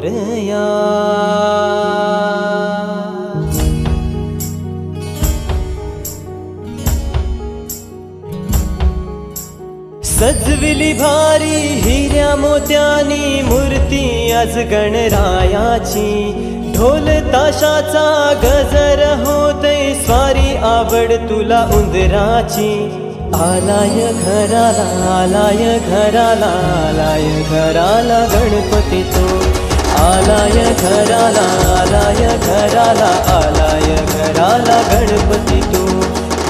मोरया। सजविली भारी हिऱ्या मोत्यानी मूर्ती आज गणरायाची, ढोल ताशाचा गजर होतय स्वारी आवड तुला उंदराची। आलाय घराला आलाय घराला आलाय घराला गणपती तो, आलाय घराला आलाय घराला आलाय घराला गणपती तो।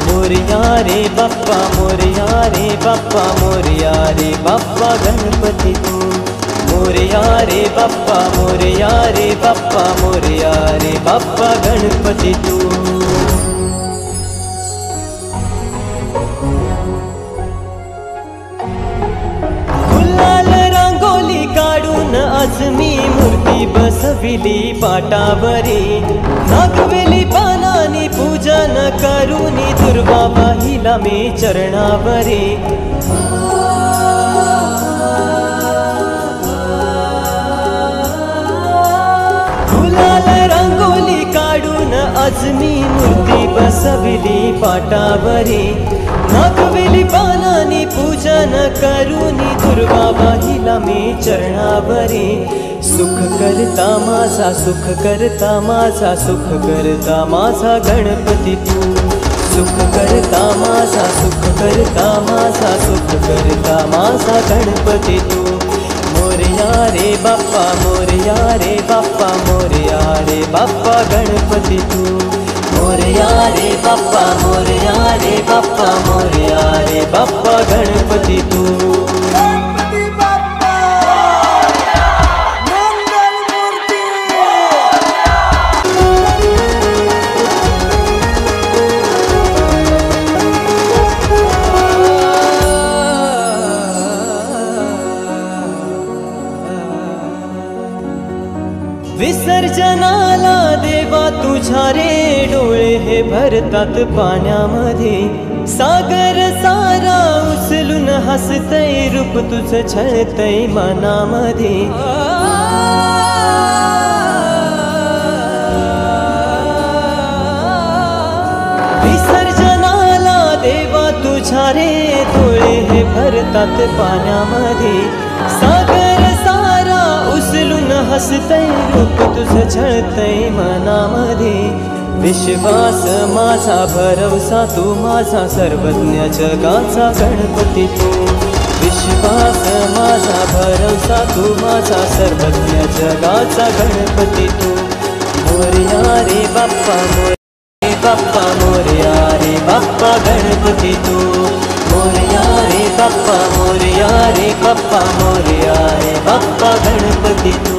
मोरया रे बाप्पा मोरया रे बाप्पा मोरया रे बाप्पा गणपती तू, मोरया रे बाप्पा मोरया रे बाप्पा मोरया रे बाप्पा गणपती तू। गुलाल रांगोली काढून आज मी मूर्ती बसविली पाटावरी, नागवेली पानानी पूजन करूनी दुर्वा पाहिला मी चरणावरी। गुलाल रांगोली काढून आज मी मूर्ती बसविली पाटावरी, नागवेली पानानी पूजन करूनी दुर्वा पाहिला मी चरणावरी। सुख करता माझा सुख करता माझा सुख करता माझा गणपती तू, सुख करता माझा सुख करता माझा सुख करता माझा गणपती तू। मोरया रे बाप्पा मोरया रे बाप्पा मोरया रे बाप्पा गणपती तू, मोरया रे बाप्पा मोरया रे बाप्पा मोरया रे बाप्पा गणपती तू। विसर्जनाला देवा तुझ्या रे डोळे हे भरतात पाण्यामध्ये, सागर सारा उचलून हसतय रूप तुझं छळतय मनामध्ये। विसर्जनाला देवा तुझ्या रे डोळे हे भरतात पाण्यामध्ये, सागर सारा उचलून हसतय रूप तुझं छळतय मनामध्ये। विश्वास माझा भरवसा तू माझा सर्वज्ञ जगाचा गणपती तू, विश्वास माझा भरवसा तू माझा सर्वज्ञ जगाचा गणपती तू। मोरया रे बाप्पा मोरया बाप्पा मोरया रे बाप्पा गणपती तू, मोरया रे बाप्पा मोरया रे बाप्पा मोरया रे बाप्पा गणपती तू।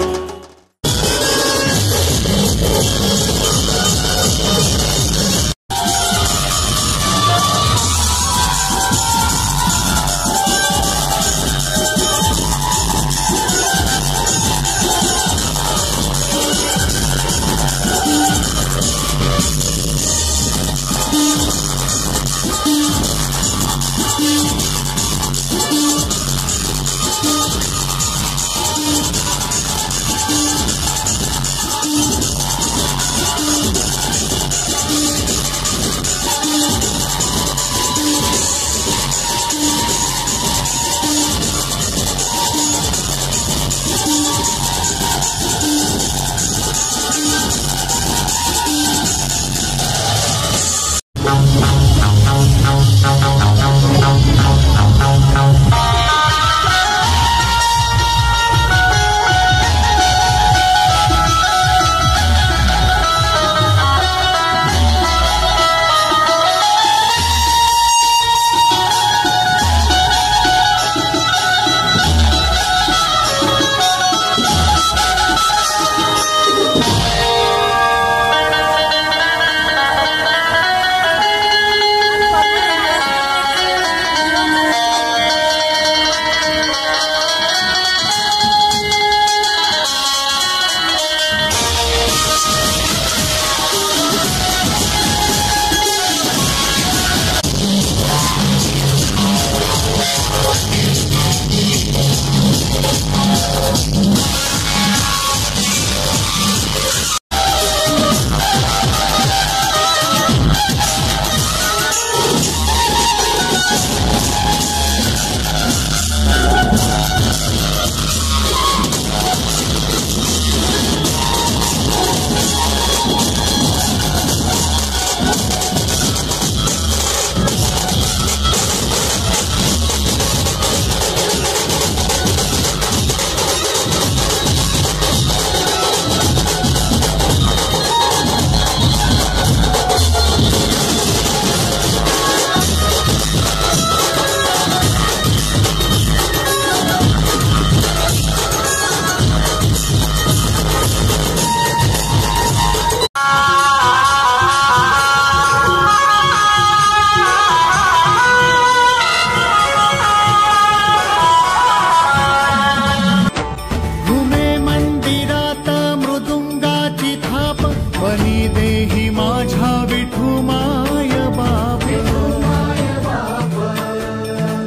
बनी देही माझ्या विठू माय बाप,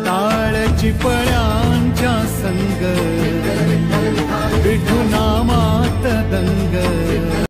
टाळ चिपळ्यांच्या संग